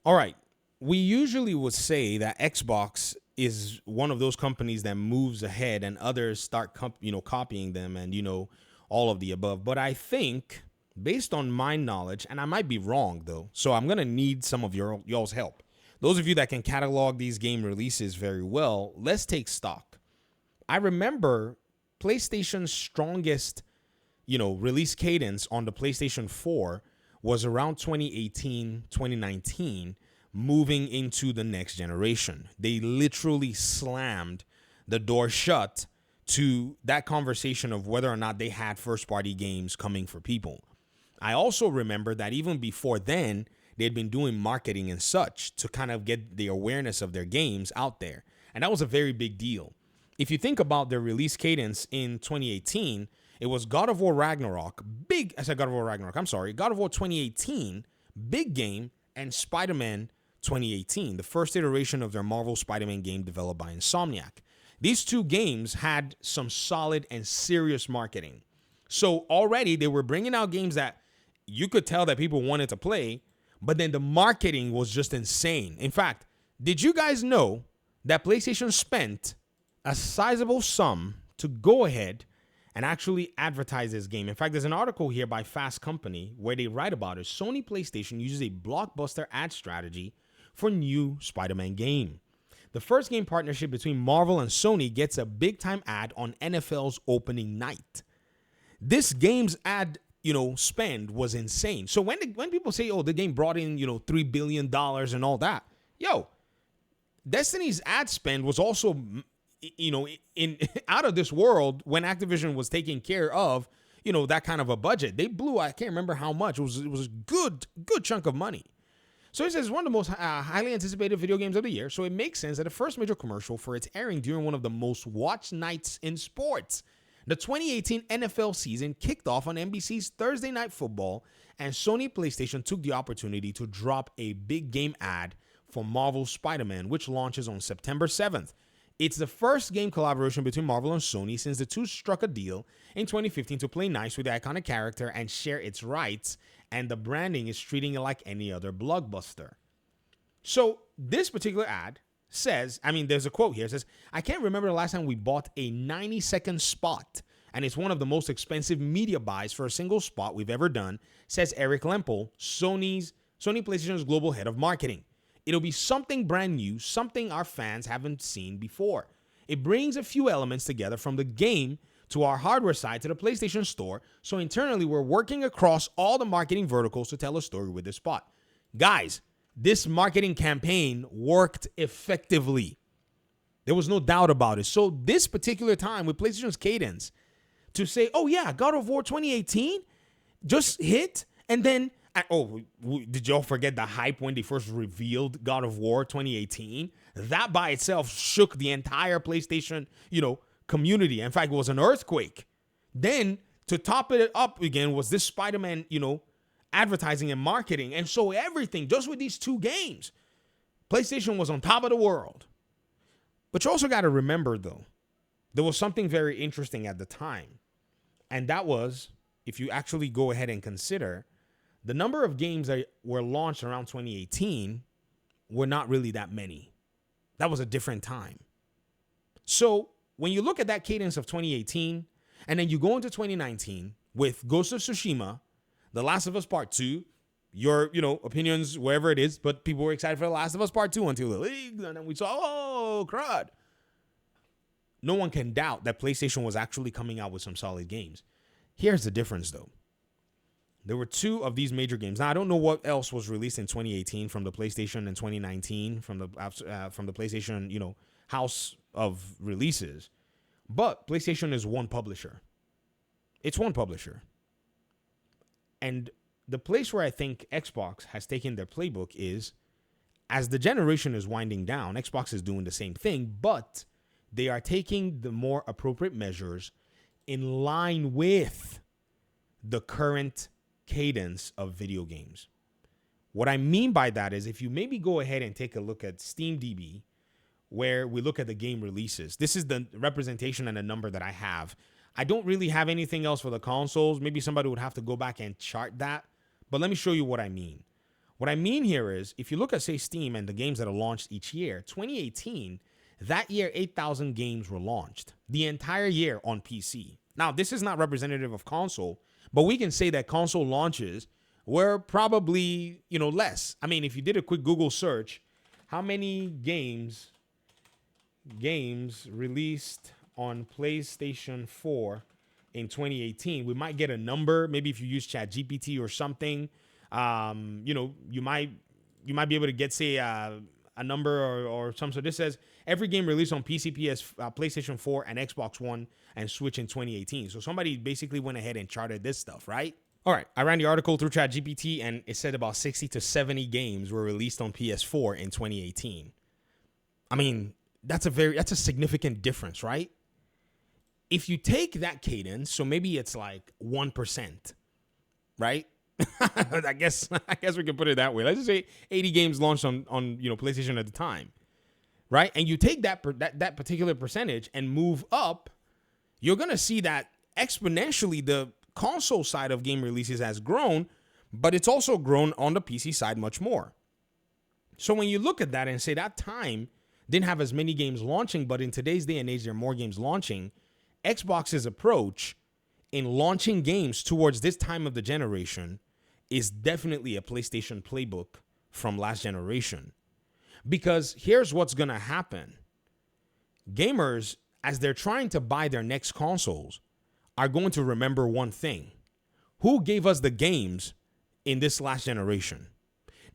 All right. We usually would say that Xbox is one of those companies that moves ahead and others start copying them and all of the above. But I think based on my knowledge, and I might be wrong though, so I'm going to need some of y'all's help. Those of you that can catalog these game releases very well, let's take stock. I remember PlayStation's strongest, release cadence on the PlayStation 4 was around 2018, 2019, moving into the next generation. They literally slammed the door shut to that conversation of whether or not they had first-party games coming for people. I also remember that even before then, they'd been doing marketing and such to kind of get the awareness of their games out there. And that was a very big deal. If you think about their release cadence in 2018, it was God of War Ragnarok, God of War 2018, big game, and Spider-Man 2018, the first iteration of their Marvel Spider-Man game developed by Insomniac. These two games had some solid and serious marketing. So already they were bringing out games that you could tell that people wanted to play, but then the marketing was just insane. In fact, did you guys know that PlayStation spent a sizable sum to go ahead and actually advertise this game? In fact, there's an article here by Fast Company where they write about it. Sony PlayStation uses a blockbuster ad strategy for new Spider-Man game. The first game partnership between Marvel and Sony gets a big-time ad on NFL's opening night. This game's ad, spend was insane. So when people say, oh, the game brought in, $3 billion and all that, Destiny's ad spend was also, in out of this world when Activision was taking care of, that kind of a budget. They blew, I can't remember how much. It was a good chunk of money. So it says one of the most highly anticipated video games of the year. So it makes sense that the first major commercial for its airing during one of the most watched nights in sports. The 2018 NFL season kicked off on NBC's Thursday Night Football, and Sony PlayStation took the opportunity to drop a big game ad for Marvel's Spider-Man, which launches on September 7th. It's the first game collaboration between Marvel and Sony since the two struck a deal in 2015 to play nice with the iconic character and share its rights, and the branding is treating it like any other blockbuster. So this particular ad says, there's a quote here. It says, I can't remember the last time we bought a 90-second spot, and it's one of the most expensive media buys for a single spot we've ever done, says Eric Lempel, Sony PlayStation's global head of marketing. It'll be something brand new, something our fans haven't seen before. It brings a few elements together from the game to our hardware side to the PlayStation Store, so internally we're working across all the marketing verticals to tell a story with this spot. Guys, this marketing campaign worked effectively. There was no doubt about it. So this particular time with PlayStation's cadence to say, oh yeah, God of War 2018 just hit, and then, did y'all forget the hype when they first revealed God of War 2018? That by itself shook the entire PlayStation, community. In fact, it was an earthquake. Then to top it up again was this Spider-Man, advertising and marketing. And so everything, just with these two games, PlayStation was on top of the world. But you also got to remember, though, there was something very interesting at the time. And that was, if you actually go ahead and consider, the number of games that were launched around 2018 were not really that many. That was a different time. So when you look at that cadence of 2018, and then you go into 2019 with Ghost of Tsushima, The Last of Us Part 2, your, opinions, wherever it is, but people were excited for The Last of Us Part 2 until the league, and then we saw, oh, crud. No one can doubt that PlayStation was actually coming out with some solid games. Here's the difference, though. There were two of these major games. Now, I don't know what else was released in 2018 from the PlayStation and 2019 from the PlayStation, house of releases. But PlayStation is one publisher. It's one publisher. And the place where I think Xbox has taken their playbook is, as the generation is winding down, Xbox is doing the same thing, but they are taking the more appropriate measures in line with the current cadence of video games. What I mean by that is, if you maybe go ahead and take a look at SteamDB, where we look at the game releases, this is the representation and the number that I have. I don't really have anything else for the consoles. Maybe somebody would have to go back and chart that, but let me show you what I mean. What I mean here is, if you look at, say, Steam and the games that are launched each year, 2018, that year, 8,000 games were launched the entire year on PC. Now, this is not representative of console, but we can say that console launches were probably, less. I mean, if you did a quick Google search, how many games released on PlayStation 4 in 2018, we might get a number. Maybe if you use ChatGPT or something, you might be able to get, say, a number or some sort. This says every game released on PC, PlayStation 4, and Xbox One and Switch in 2018. So somebody basically went ahead and charted this stuff, right? All right, I ran the article through ChatGPT, and it said about 60 to 70 games were released on PS4 in 2018. I mean, that's a significant difference, right? If you take that cadence, so maybe it's like 1%, right? I guess we can put it that way. Let's just say 80 games launched on PlayStation at the time, right? And you take that particular percentage and move up, you're gonna see that exponentially the console side of game releases has grown, but it's also grown on the PC side much more. So when you look at that and say that time didn't have as many games launching, but in today's day and age there are more games launching, Xbox's approach in launching games towards this time of the generation is definitely a PlayStation playbook from last generation. Because here's what's going to happen. Gamers, as they're trying to buy their next consoles, are going to remember one thing. Who gave us the games in this last generation?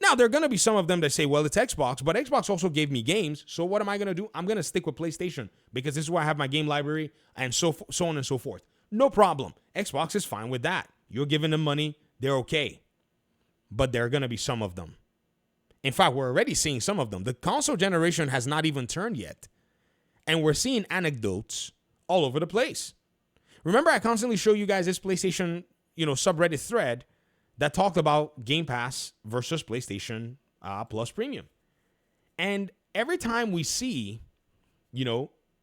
Now, there are going to be some of them that say, well, it's Xbox, but Xbox also gave me games. So what am I going to do? I'm going to stick with PlayStation because this is where I have my game library and so on and so forth. No problem. Xbox is fine with that. You're giving them money. They're okay. But there are going to be some of them. In fact, we're already seeing some of them. The console generation has not even turned yet. And we're seeing anecdotes all over the place. Remember, I constantly show you guys this PlayStation, subreddit thread that talked about Game Pass versus PlayStation Plus Premium. And every time we see,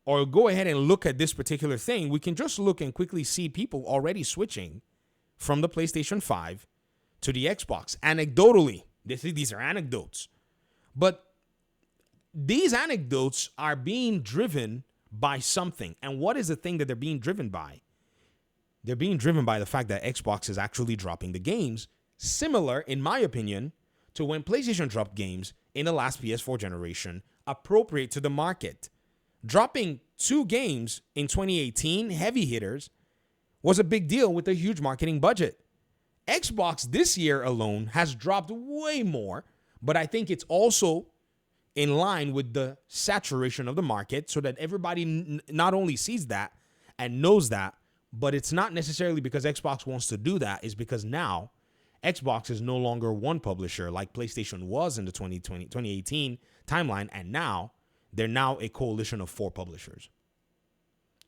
or go ahead and look at this particular thing, we can just look and quickly see people already switching from the PlayStation 5 to the Xbox. Anecdotally, these are anecdotes. But these anecdotes are being driven by something. And what is the thing that they're being driven by? They're being driven by the fact that Xbox is actually dropping the games, similar, in my opinion, to when PlayStation dropped games in the last PS4 generation, appropriate to the market. Dropping 2 games in 2018, heavy hitters, was a big deal with a huge marketing budget. Xbox this year alone has dropped way more, but I think it's also in line with the saturation of the market so that everybody not only sees that and knows that, but it's not necessarily because Xbox wants to do that. It's because now Xbox is no longer one publisher like PlayStation was in the 2018 timeline, and now they're now a coalition of 4 publishers.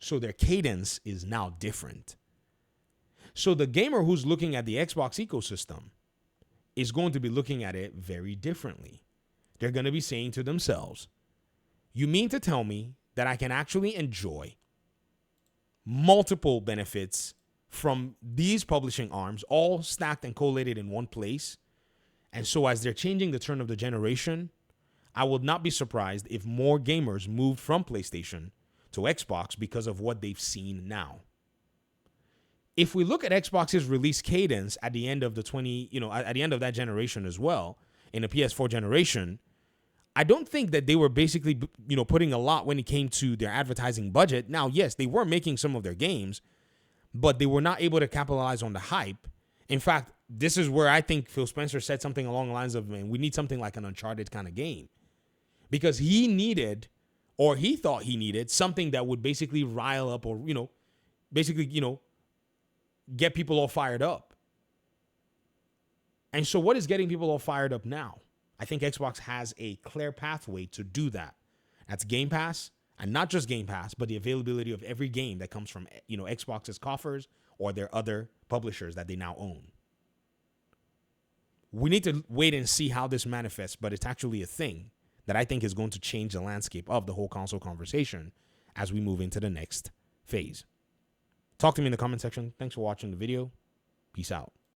So their cadence is now different. So the gamer who's looking at the Xbox ecosystem is going to be looking at it very differently. They're going to be saying to themselves, you mean to tell me that I can actually enjoy multiple benefits from these publishing arms, all stacked and collated in one place? And so as they're changing the turn of the generation, I would not be surprised if more gamers moved from PlayStation to Xbox because of what they've seen now. If we look at Xbox's release cadence at the end of at the end of that generation as well, in the PS4 generation, I don't think that they were basically, putting a lot when it came to their advertising budget. Now, yes, they were making some of their games, but they were not able to capitalize on the hype. In fact, this is where I think Phil Spencer said something along the lines of, man, we need something like an Uncharted kind of game. Because he thought he needed something that would basically rile up or, get people all fired up. And so what is getting people all fired up now? I think Xbox has a clear pathway to do that. That's Game Pass, and not just Game Pass, but the availability of every game that comes from, Xbox's coffers or their other publishers that they now own. We need to wait and see how this manifests, but it's actually a thing that I think is going to change the landscape of the whole console conversation as we move into the next phase. Talk to me in the comment section. Thanks for watching the video. Peace out.